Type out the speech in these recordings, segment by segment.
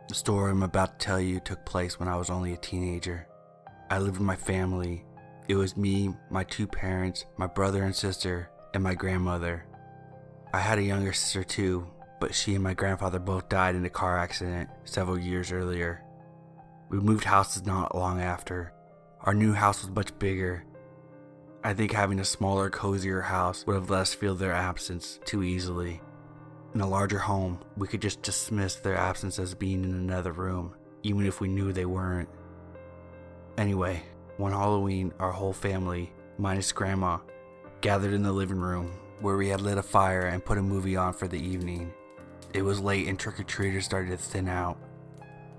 The story I'm about to tell you took place when I was only a teenager. I lived with my family. It was me, my two parents, my brother and sister, and my grandmother. I had a younger sister too, but she and my grandfather both died in a car accident several years earlier. We moved houses not long after. Our new house was much bigger. I think having a smaller, cozier house would have let us feel their absence too easily. In a larger home, we could just dismiss their absence as being in another room, even if we knew they weren't. Anyway, one Halloween, our whole family, minus Grandma, gathered in the living room where we had lit a fire and put a movie on for the evening. It was late and trick-or-treaters started to thin out.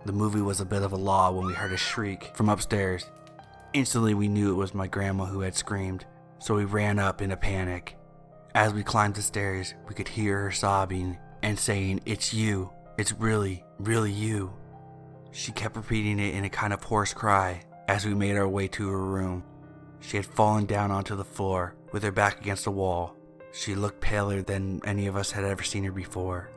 The movie was a bit of a lull when we heard a shriek from upstairs. Instantly we knew it was my grandma who had screamed, so we ran up in a panic. As we climbed the stairs, we could hear her sobbing and saying, "It's you. It's really, really you." She kept repeating it in a kind of hoarse cry as we made our way to her room. She had fallen down onto the floor with her back against the wall. She looked paler than any of us had ever seen her before.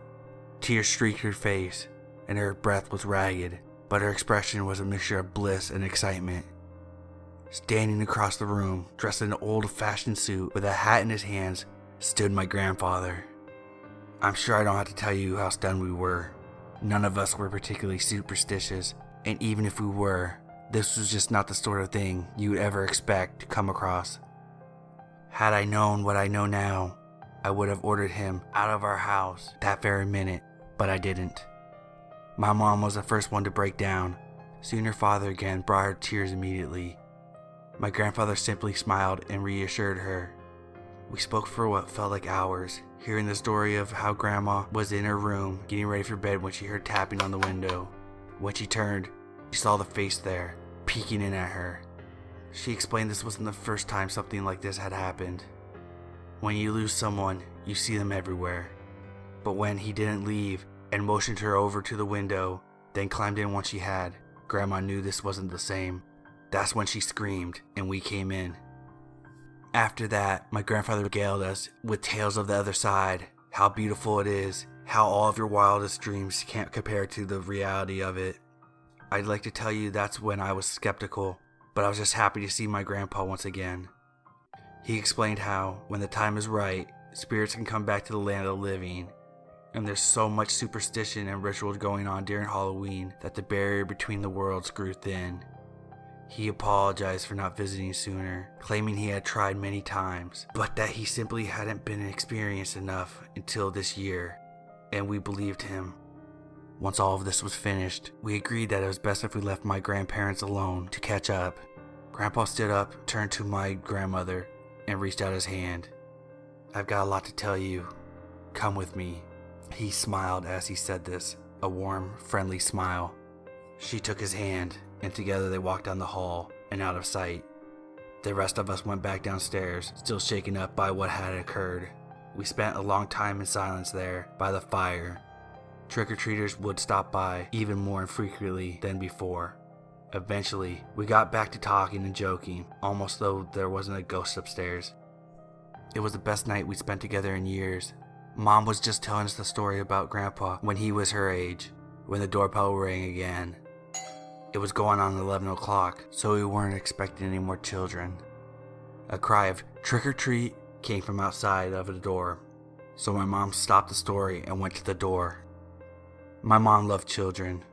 Tears streaked her face, and her breath was ragged, but her expression was a mixture of bliss and excitement. Standing across the room, dressed in an old-fashioned suit with a hat in his hands, stood my grandfather. I'm sure I don't have to tell you how stunned we were. None of us were particularly superstitious, and even if we were, this was just not the sort of thing you would ever expect to come across. Had I known what I know now, I would have ordered him out of our house that very minute, but I didn't. My mom was the first one to break down. Soon her father again brought her tears immediately. My grandfather simply smiled and reassured her. We spoke for what felt like hours, hearing the story of how Grandma was in her room getting ready for bed when she heard tapping on the window. When she turned, she saw the face there, peeking in at her. She explained this wasn't the first time something like this had happened. When you lose someone, you see them everywhere. But when he didn't leave and motioned her over to the window, then climbed in once she had, Grandma knew this wasn't the same. That's when she screamed, and we came in. After that, my grandfather regaled us with tales of the other side, how beautiful it is, how all of your wildest dreams can't compare to the reality of it. I'd like to tell you that's when I was skeptical, but I was just happy to see my grandpa once again. He explained how, when the time is right, spirits can come back to the land of the living, and there's so much superstition and rituals going on during Halloween that the barrier between the worlds grew thin. He apologized for not visiting sooner, claiming he had tried many times, but that he simply hadn't been experienced enough until this year, and we believed him. Once all of this was finished, we agreed that it was best if we left my grandparents alone to catch up. Grandpa stood up, turned to my grandmother, and reached out his hand. "I've got a lot to tell you. Come with me." He smiled as he said this, a warm, friendly smile. She took his hand, and together they walked down the hall and out of sight. The rest of us went back downstairs, still shaken up by what had occurred. We spent a long time in silence there, by the fire. Trick-or-treaters would stop by even more infrequently than before. Eventually, we got back to talking and joking, almost though there wasn't a ghost upstairs. It was the best night we spent together in years. Mom was just telling us the story about Grandpa when he was her age, when the doorbell rang again. It was going on 11 o'clock, so we weren't expecting any more children. A cry of "trick or treat" came from outside of the door, so my mom stopped the story and went to the door. My mom loved children.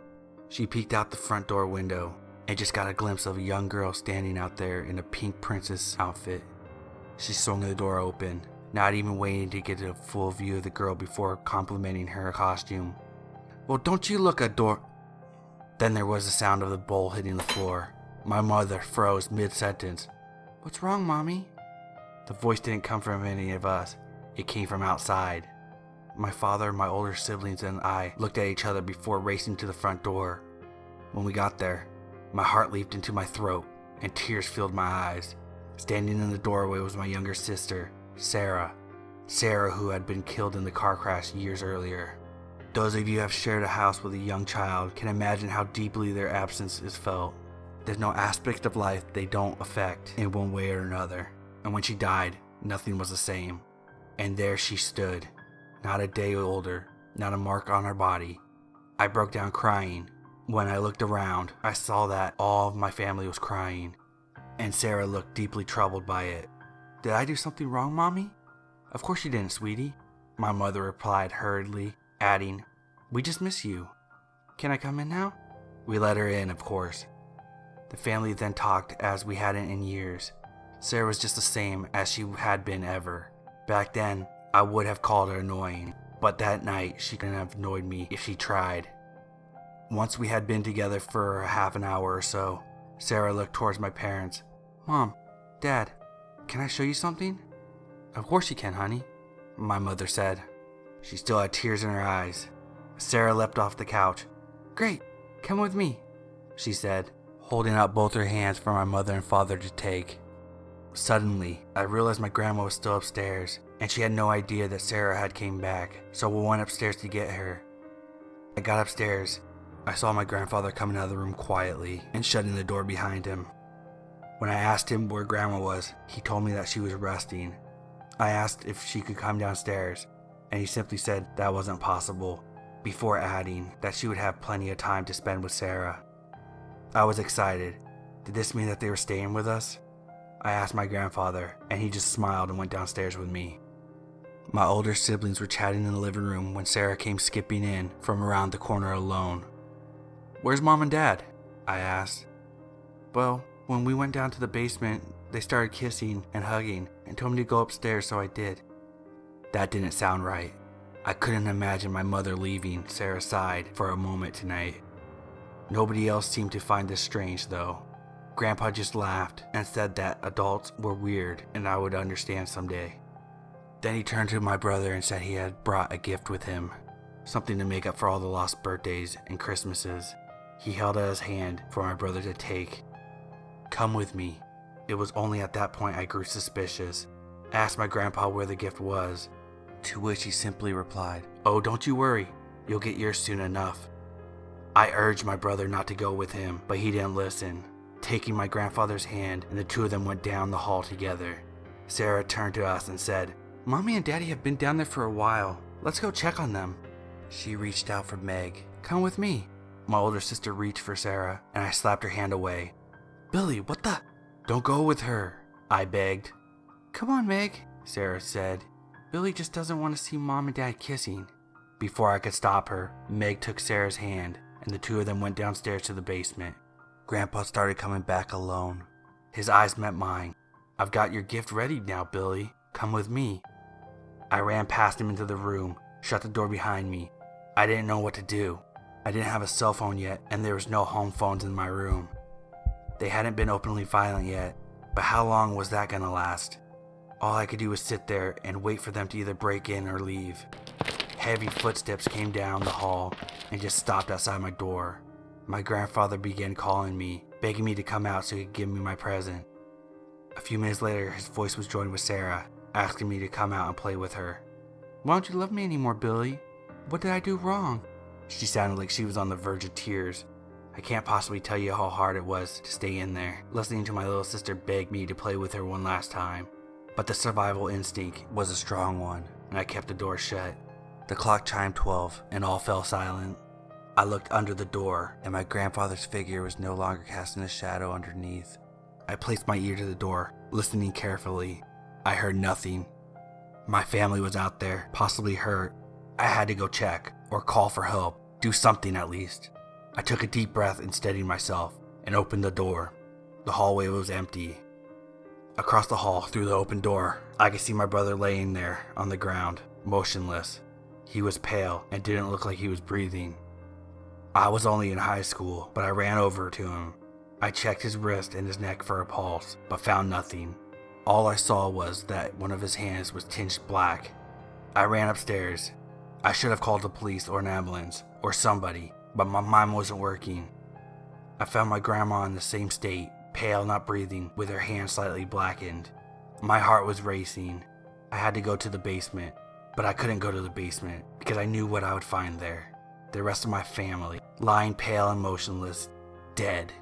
She peeked out the front door window and just got a glimpse of a young girl standing out there in a pink princess outfit. She swung the door open, not even waiting to get a full view of the girl before complimenting her costume. "Well, don't you look adorable?" Then there was the sound of the bowl hitting the floor. My mother froze mid-sentence. "What's wrong, Mommy?" The voice didn't come from any of us. It came from outside. My father, my older siblings, and I looked at each other before racing to the front door. When we got there, my heart leaped into my throat, and tears filled my eyes. Standing in the doorway was my younger sister, Sarah. Sarah, who had been killed in the car crash years earlier. Those of you who have shared a house with a young child can imagine how deeply their absence is felt. There's no aspect of life they don't affect in one way or another. And when she died, nothing was the same. And there she stood, not a day older, not a mark on her body. I broke down crying. When I looked around, I saw that all of my family was crying, and Sarah looked deeply troubled by it. "Did I do something wrong, Mommy?" "Of course you didn't, sweetie," my mother replied hurriedly, adding, "We just miss you. Can I come in now?" We let her in, of course. The family then talked as we hadn't in years. Sarah was just the same as she had been ever. Back then, I would have called her annoying, but that night she couldn't have annoyed me if she tried. Once we had been together for a half an hour or so, Sarah looked towards my parents. "Mom, Dad, can I show you something?" "Of course you can, honey," my mother said. She still had tears in her eyes. Sarah leapt off the couch. "Great, come with me," she said, holding out both her hands for my mother and father to take. Suddenly, I realized my grandma was still upstairs, and she had no idea that Sarah had came back, so we went upstairs to get her. I got upstairs. I saw my grandfather coming out of the room quietly and shutting the door behind him. When I asked him where Grandma was, he told me that she was resting. I asked if she could come downstairs, and he simply said that wasn't possible, before adding that she would have plenty of time to spend with Sarah. I was excited. Did this mean that they were staying with us? I asked my grandfather, and he just smiled and went downstairs with me. My older siblings were chatting in the living room when Sarah came skipping in from around the corner alone. "Where's Mom and Dad?" I asked. "Well, when we went down to the basement, they started kissing and hugging and told me to go upstairs, so I did." That didn't sound right. I couldn't imagine my mother leaving Sarah's side for a moment tonight. Nobody else seemed to find this strange, though. Grandpa just laughed and said that adults were weird and I would understand someday. Then he turned to my brother and said he had brought a gift with him, something to make up for all the lost birthdays and Christmases. He held out his hand for my brother to take. "Come with me." It was only at that point I grew suspicious. I asked my grandpa where the gift was, to which he simply replied, "Oh, don't you worry, you'll get yours soon enough." I urged my brother not to go with him, but he didn't listen, taking my grandfather's hand, and the two of them went down the hall together. Sarah turned to us and said, "Mommy and Daddy have been down there for a while. Let's go check on them." She reached out for Meg. "Come with me." My older sister reached for Sarah, and I slapped her hand away. "Billy, what the?" "Don't go with her," I begged. "Come on, Meg," Sarah said. "Billy just doesn't want to see Mom and Dad kissing." Before I could stop her, Meg took Sarah's hand, and the two of them went downstairs to the basement. Grandpa started coming back alone. His eyes met mine. "I've got your gift ready now, Billy. Come with me." I ran past him into the room, shut the door behind me. I didn't know what to do. I didn't have a cell phone yet, and there was no home phones in my room. They hadn't been openly violent yet, but how long was that gonna last? All I could do was sit there and wait for them to either break in or leave. Heavy footsteps came down the hall and just stopped outside my door. My grandfather began calling me, begging me to come out so he could give me my present. A few minutes later, his voice was joined with Sarah, asking me to come out and play with her. "Why don't you love me anymore, Billy? What did I do wrong?" She sounded like she was on the verge of tears. I can't possibly tell you how hard it was to stay in there, listening to my little sister beg me to play with her one last time. But the survival instinct was a strong one, and I kept the door shut. The clock chimed 12, and all fell silent. I looked under the door, and my grandfather's figure was no longer casting a shadow underneath. I placed my ear to the door, listening carefully. I heard nothing. My family was out there, possibly hurt. I had to go check, or call for help, do something at least. I took a deep breath and steadied myself, and opened the door. The hallway was empty. Across the hall, through the open door, I could see my brother laying there on the ground, motionless. He was pale and didn't look like he was breathing. I was only in high school, but I ran over to him. I checked his wrist and his neck for a pulse, but found nothing. All I saw was that one of his hands was tinged black. I ran upstairs. I should have called the police or an ambulance, or somebody, but my mind wasn't working. I found my grandma in the same state, pale, not breathing, with her hand slightly blackened. My heart was racing. I had to go to the basement, but I couldn't go to the basement because I knew what I would find there. The rest of my family, lying pale and motionless, dead.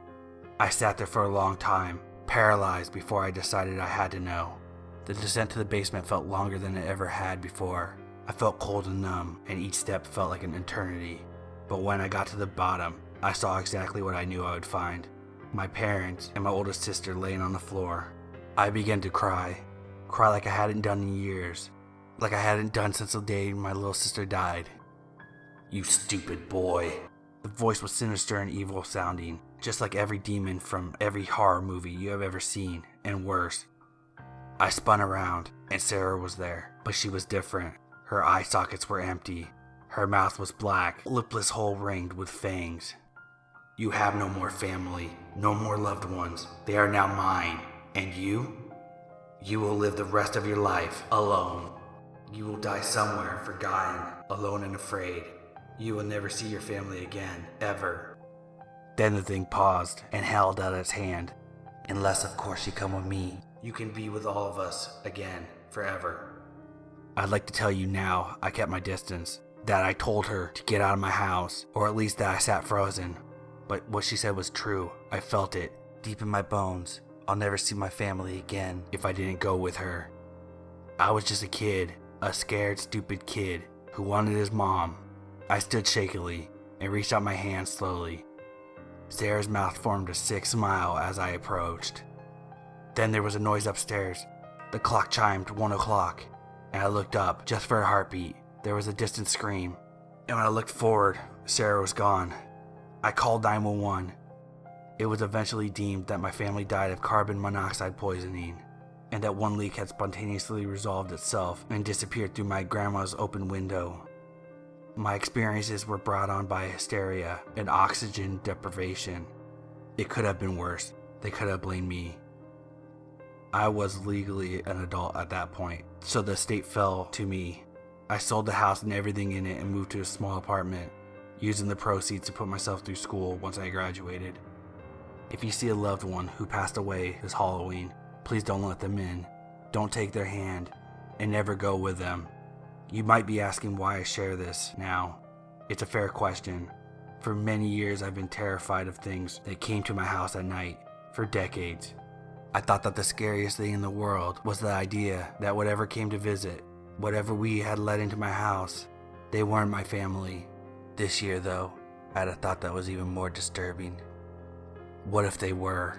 I sat there for a long time, paralyzed before I decided I had to know. The descent to the basement felt longer than it ever had before. I felt cold and numb, and each step felt like an eternity. But when I got to the bottom, I saw exactly what I knew I would find. My parents and my oldest sister laying on the floor. I began to cry. Cry like I hadn't done in years. Like I hadn't done since the day my little sister died. "You stupid boy." The voice was sinister and evil sounding, just like every demon from every horror movie you have ever seen, and worse. I spun around, and Sarah was there, but she was different. Her eye sockets were empty. Her mouth was black, lipless hole ringed with fangs. "You have no more family, no more loved ones. They are now mine. And you? You will live the rest of your life alone. You will die somewhere forgotten, alone and afraid. You will never see your family again, ever." Then the thing paused and held out its hand. "Unless, of course, you come with me. You can be with all of us again, forever." I'd like to tell you now I kept my distance, that I told her to get out of my house, or at least that I sat frozen. But what she said was true. I felt it, deep in my bones. I'll never see my family again if I didn't go with her. I was just a kid, a scared, stupid kid who wanted his mom. I stood shakily and reached out my hand slowly. Sarah's mouth formed a sick smile as I approached. Then there was a noise upstairs. The clock chimed 1 o'clock, and I looked up just for a heartbeat. There was a distant scream, and when I looked forward, Sarah was gone. I called 911. It was eventually deemed that my family died of carbon monoxide poisoning, and that one leak had spontaneously resolved itself and disappeared through my grandma's open window. My experiences were brought on by hysteria and oxygen deprivation. It could have been worse. They could have blamed me. I was legally an adult at that point, so the estate fell to me. I sold the house and everything in it and moved to a small apartment, using the proceeds to put myself through school once I graduated. If you see a loved one who passed away this Halloween, please don't let them in. Don't take their hand, and never go with them. You might be asking why I share this now. It's a fair question. For many years I've been terrified of things that came to my house at night, for decades. I thought that the scariest thing in the world was the idea that whatever came to visit, whatever we had let into my house, they weren't my family. This year though, I had a thought that was even more disturbing. What if they were?